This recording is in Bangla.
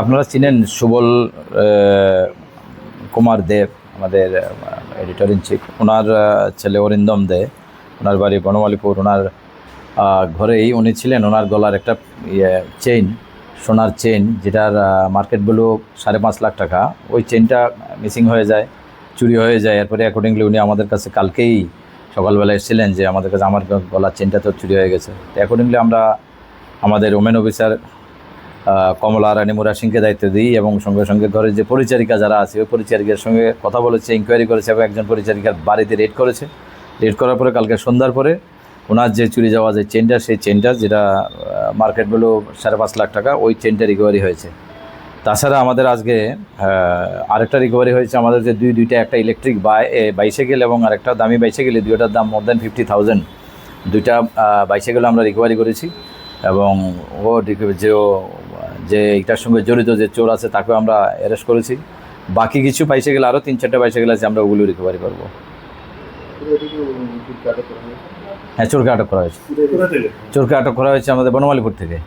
আপনারা চিনেন সুবল কুমার দেব, আমাদের এডিটর ইন চিফ। ওনার ছেলে অরিন্দম দে, ওনার বাড়ি বনমালীপুর। ওনার ঘরেই উনি ছিলেন। ওনার গলার একটা চেইন, সোনার চেইন, যেটার মার্কেট ভ্যালু 5.5 লাখ টাকা, ওই চেইনটা মিসিং হয়ে যায়, চুরি হয়ে যায়। এরপরে অ্যাকর্ডিংলি উনি আমাদের কাছে কালকেই সকালবেলা এসেছিলেন যে আমাদের কাছে আমার গলার চেইনটা তো চুরি হয়ে গেছে। তো অ্যাকর্ডিংলি আমরা আমাদের ওমেন অফিসার কমলা রানী মুরা সিংকে দায়িত্ব দিই এবং সঙ্গে সঙ্গে ঘরের যে পরিচারিকা যারা আছে ওই পরিচারিকার সঙ্গে কথা বলেছে, ইনকোয়ারি করেছে এবং একজন পরিচারিকার বাড়িতে রেড করেছে। রেড করার পরে কালকে সন্ধ্যার পরে ওনার যে চুরি যাওয়া যে চেনটা, সেই চেনটা যেটা মার্কেট ভ্যালু 5.5 লাখ টাকা, ওই চেনটা রিকভারি হয়েছে। তাছাড়া আমাদের আজকে আরেকটা রিকভারি হয়েছে আমাদের যে দুইটা, একটা ইলেকট্রিক বাইসাইকেল এবং আরেকটা দামি বাইসাইকেল, দুইটার দাম মোর দ্যান 50,000। দুইটা বাইসাইকেল আমরা রিকভারি করেছি এবং যে এটার সঙ্গে জড়িত যে চোর আছে তাকেও আমরা অ্যারেস্ট করেছি। বাকি কিছু বাইসাইকেল, আরও 3-4টা বাইসাইকেল আছে, আমরা ওগুলো রিকভারি করবো। হ্যাঁ, চোরকে আটক করা হয়েছে। চোরকে আটক করা হয়েছে আমাদের বনমালীপুর থেকে।